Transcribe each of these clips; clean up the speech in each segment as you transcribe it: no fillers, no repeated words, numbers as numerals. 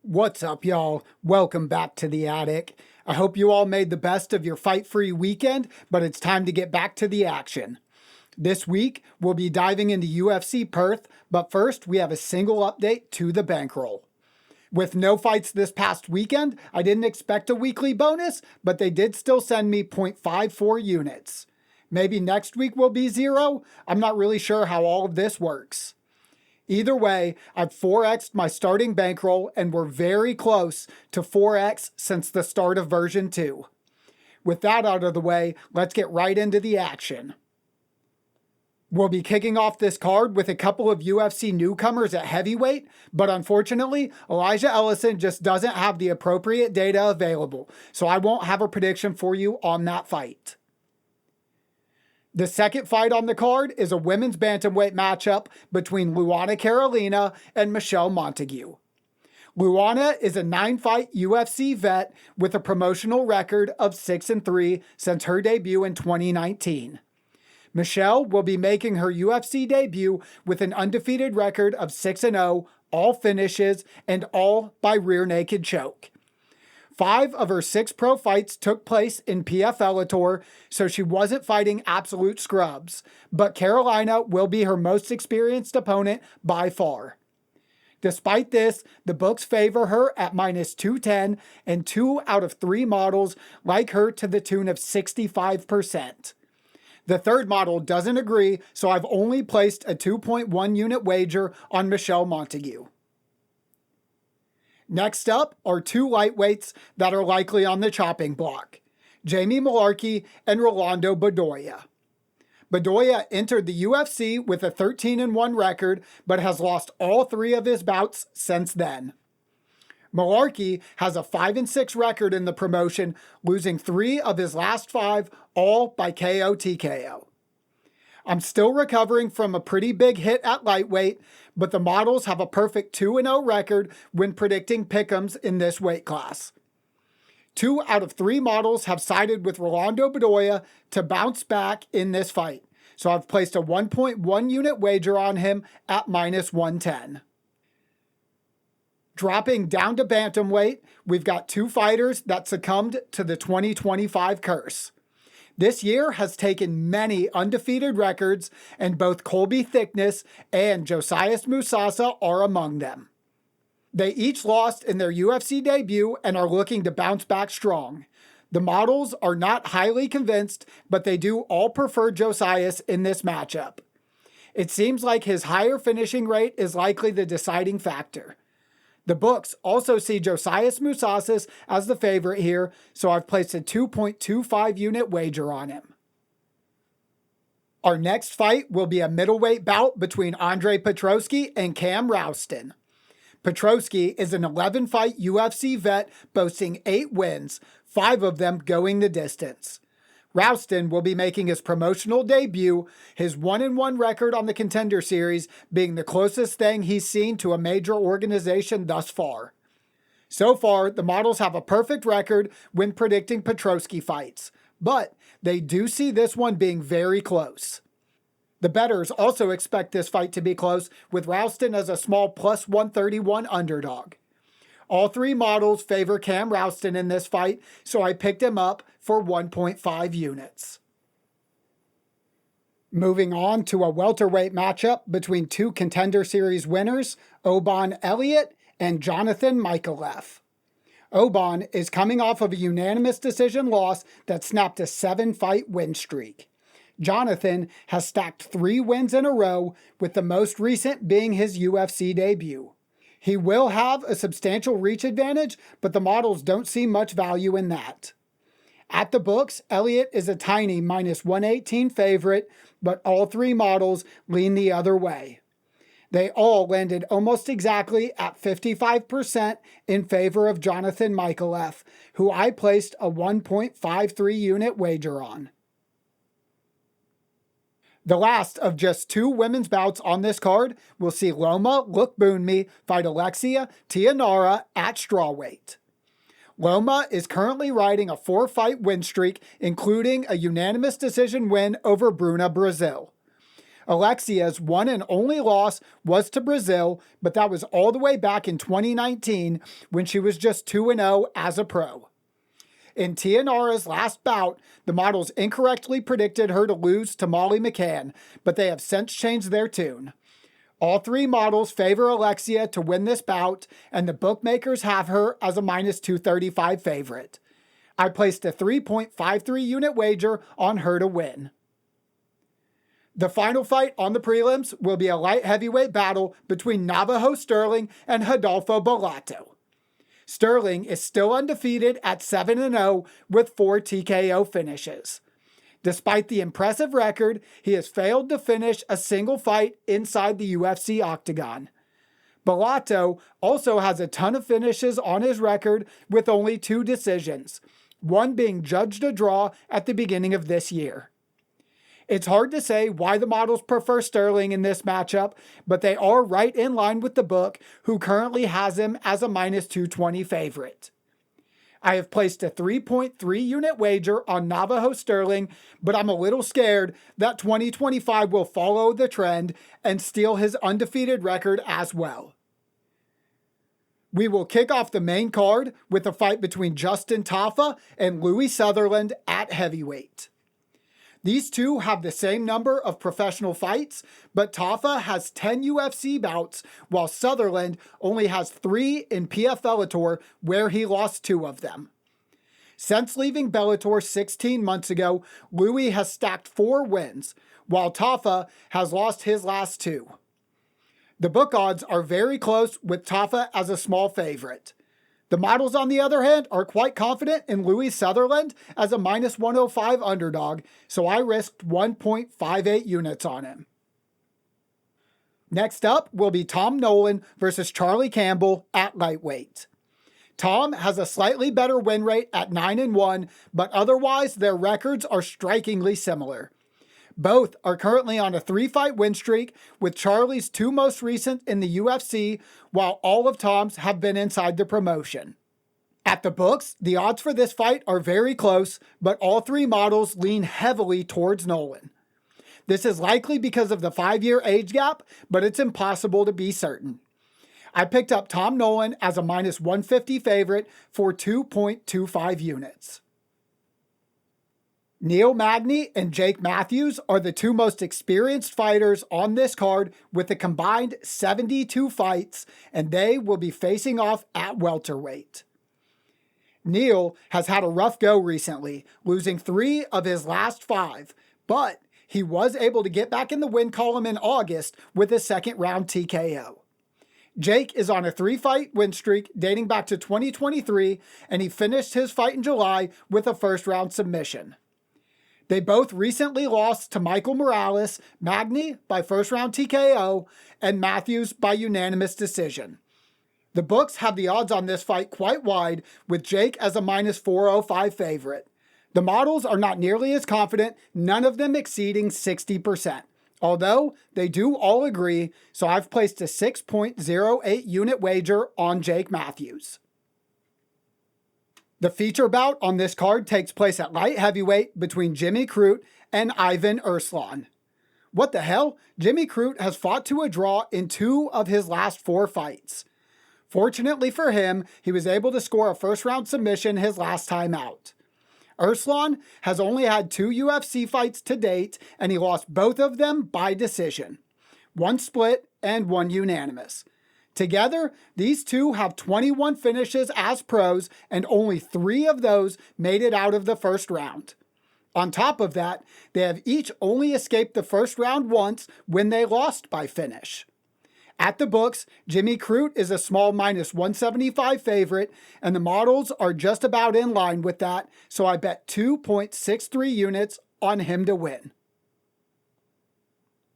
What's up, y'all? Welcome back to the attic. I hope you all made the best of your fight-free weekend, but it's time to get back to the action. This week, we'll be diving into UFC Perth, but first, we have a single update to the bankroll. With no fights this past weekend, I didn't expect a weekly bonus, but they did still send me 0.54 units. Maybe next week will be 0? I'm not really sure how all of this works. Either way, I've 4x'd my starting bankroll and we're very close to 4x since the start of version 2. With that out of the way, let's get right into the action. We'll be kicking off this card with a couple of UFC newcomers at heavyweight, but unfortunately, Elijah Ellison just doesn't have the appropriate data available, so I won't have a prediction for you on that fight. The second fight on the card is a women's bantamweight matchup between Luana Carolina and Michelle Montague. Luana is a 9-fight UFC vet with a promotional record of 6-3 since her debut in 2019. Michelle will be making her UFC debut with an undefeated record of 6-0, all finishes, and all by rear naked choke. 5 of her 6 pro fights took place in PFL, so she wasn't fighting absolute scrubs, but Carolina will be her most experienced opponent by far. Despite this, the books favor her at -210, and 2 out of 3 models like her to the tune of 65%. The third model doesn't agree, so I've only placed a 2.1 unit wager on Michelle Montague. Next up are 2 lightweights that are likely on the chopping block, Jamie Mullarkey and Rolando Bedoya. Bedoya entered the UFC with a 13-1 record, but has lost all 3 of his bouts since then. Mullarkey has a 5-6 record in the promotion, losing 3 of his last 5, all by KO/TKO. I'm still recovering from a pretty big hit at lightweight, but the models have a perfect 2-0 record when predicting pick'ems in this weight class. 2 out of 3 models have sided with Rolando Bedoya to bounce back in this fight, so I've placed a 1.1 unit wager on him at -110. Dropping down to bantamweight, we've got 2 fighters that succumbed to the 2025 curse. This year has taken many undefeated records, and both Colby Thickness and Josias Musasa are among them. They each lost in their UFC debut and are looking to bounce back strong. The models are not highly convinced, but they do all prefer Josias in this matchup. It seems like his higher finishing rate is likely the deciding factor. The books also see Josias Musasas as the favorite here, so I've placed a 2.25 unit wager on him. Our next fight will be a middleweight bout between Andre Petroski and Cam Rouston. Petroski is an 11-fight UFC vet boasting 8 wins, 5 of them going the distance. Rouston will be making his promotional debut, his 1-1 record on the Contender Series being the closest thing he's seen to a major organization thus far. So far, the models have a perfect record when predicting Petroski fights, but they do see this one being very close. The bettors also expect this fight to be close, with Rouston as a small +131 underdog. All 3 models favor Cam Rouston in this fight, so I picked him up for 1.5 units. Moving on to a welterweight matchup between 2 Contender Series winners, Oban Elliott and Jonathan Michailef. Oban is coming off of a unanimous decision loss that snapped a 7-fight win streak. Jonathan has stacked 3 wins in a row, with the most recent being his UFC debut. He will have a substantial reach advantage, but the models don't see much value in that. At the books, Elliott is a tiny -118 favorite, but all 3 models lean the other way. They all landed almost exactly at 55% in favor of Jonathan Michailef, who I placed a 1.53 unit wager on. The last of just 2 women's bouts on this card will see Loma Lookboonmee fight Alexia Tianara at strawweight. Loma is currently riding a 4-fight win streak, including a unanimous decision win over Bruna Brazil. Alexia's one and only loss was to Brazil, but that was all the way back in 2019 when she was just 2-0 as a pro. In Tianara's last bout, the models incorrectly predicted her to lose to Molly McCann, but they have since changed their tune. All three models favor Alexia to win this bout, and the bookmakers have her as a minus 235 favorite. I placed a 3.53 unit wager on her to win. The final fight on the prelims will be a light heavyweight battle between Navajo Sterling and Rodolfo Bellato. Sterling is still undefeated at 7-0 with 4 TKO finishes. Despite the impressive record, he has failed to finish a single fight inside the UFC octagon. Bellato also has a ton of finishes on his record with only 2 decisions, one being judged a draw at the beginning of this year. It's hard to say why the models prefer Sterling in this matchup, but they are right in line with the book, who currently has him as a minus 220 favorite. I have placed a 3.3 unit wager on Navajo Sterling, but I'm a little scared that 2025 will follow the trend and steal his undefeated record as well. We will kick off the main card with a fight between Justin Tafa and Louis Sutherland at heavyweight. These two have the same number of professional fights, but Tafa has 10 UFC bouts, while Sutherland only has 3 in PF Bellator, where he lost 2 of them. Since leaving Bellator 16 months ago, Louis has stacked 4 wins, while Tafa has lost his last 2. The book odds are very close, with Tafa as a small favorite. The models, on the other hand, are quite confident in Louis Sutherland as a minus 105 underdog, so I risked 1.58 units on him. Next up will be Tom Nolan versus Charlie Campbell at lightweight. Tom has a slightly better win rate at 9-1, but otherwise their records are strikingly similar. Both are currently on a 3-fight win streak, with Charlie's 2 most recent in the UFC, while all of Tom's have been inside the promotion. At the books, the odds for this fight are very close, but all 3 models lean heavily towards Nolan. This is likely because of the 5-year age gap, but it's impossible to be certain. I picked up Tom Nolan as a minus 150 favorite for 2.25 units. Neil Magny and Jake Matthews are the 2 most experienced fighters on this card with a combined 72 fights, and they will be facing off at welterweight. Neil has had a rough go recently, losing 3 of his last 5, but he was able to get back in the win column in August with a second-round TKO. Jake is on a 3-fight win streak dating back to 2023, and he finished his fight in July with a first-round submission. They both recently lost to Michael Morales, Magny by first-round TKO, and Matthews by unanimous decision. The books have the odds on this fight quite wide, with Jake as a minus 405 favorite. The models are not nearly as confident, none of them exceeding 60%. Although they do all agree, so I've placed a 6.08 unit wager on Jake Matthews. The feature bout on this card takes place at light heavyweight between Jimmy Crute and Ivan Erslan. What the hell? Jimmy Crute has fought to a draw in 2 of his last 4 fights. Fortunately for him, he was able to score a first-round submission his last time out. Erslan has only had 2 UFC fights to date, and he lost both of them by decision. 1 split and 1 unanimous. Together, these 2 have 21 finishes as pros, and only 3 of those made it out of the first round. On top of that, they have each only escaped the first round once when they lost by finish. At the books, Jimmy Crute is a small minus 175 favorite, and the models are just about in line with that, so I bet 2.63 units on him to win.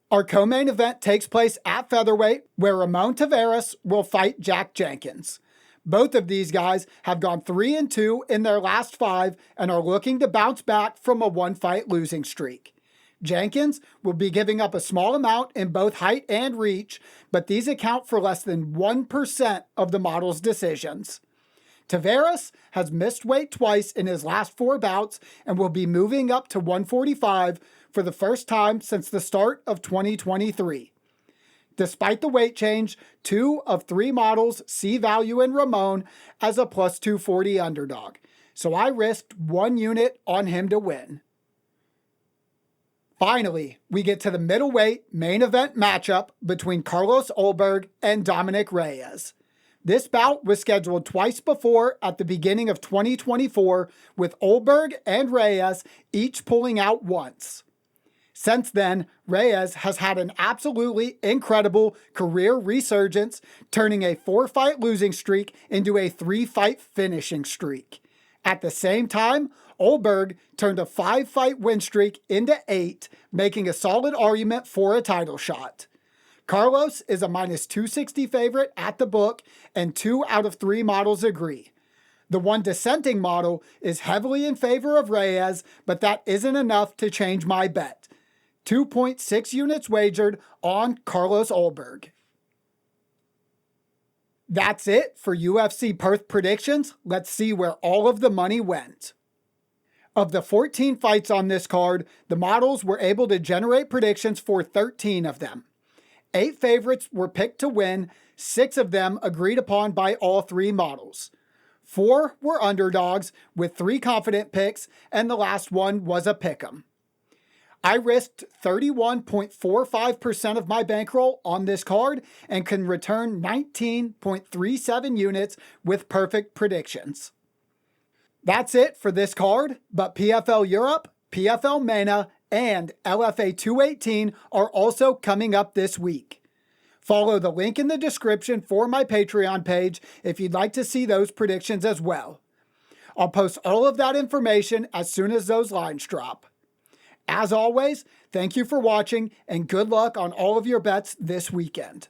Our co-main event takes place at featherweight, where Ramon Taveras will fight Jack Jenkins. Both of these guys have gone 3-2 in their last 5 and are looking to bounce back from a 1-fight losing streak. Jenkins will be giving up a small amount in both height and reach, but these account for less than 1% of the model's decisions. Taveras has missed weight twice in his last 4 bouts and will be moving up to 145 for the first time since the start of 2023. Despite the weight change, 2 of 3 models see value in Ramon as a plus 240 underdog, so I risked 1 unit on him to win. Finally, we get to the middleweight main event matchup between Carlos Ulberg and Dominick Reyes. This bout was scheduled twice before at the beginning of 2024, with Ulberg and Reyes each pulling out once. Since then, Reyes has had an absolutely incredible career resurgence, turning a 4-fight losing streak into a 3-fight finishing streak. At the same time, Ulberg turned a 5-fight win streak into 8, making a solid argument for a title shot. Carlos is a minus 260 favorite at the book, and 2 out of 3 models agree. The one dissenting model is heavily in favor of Reyes, but that isn't enough to change my bet. 2.6 units wagered on Carlos Ulberg. That's it for UFC Perth predictions. Let's see where all of the money went. Of the 14 fights on this card, the models were able to generate predictions for 13 of them. 8 favorites were picked to win, 6 of them agreed upon by all 3 models. 4 were underdogs with 3 confident picks, and the last one was a pick'em. I risked 31.45% of my bankroll on this card and can return 19.37 units with perfect predictions. That's it for this card, but PFL Europe, PFL MENA, and LFA 218 are also coming up this week. Follow the link in the description for my Patreon page if you'd like to see those predictions as well. I'll post all of that information as soon as those lines drop. As always, thank you for watching and good luck on all of your bets this weekend.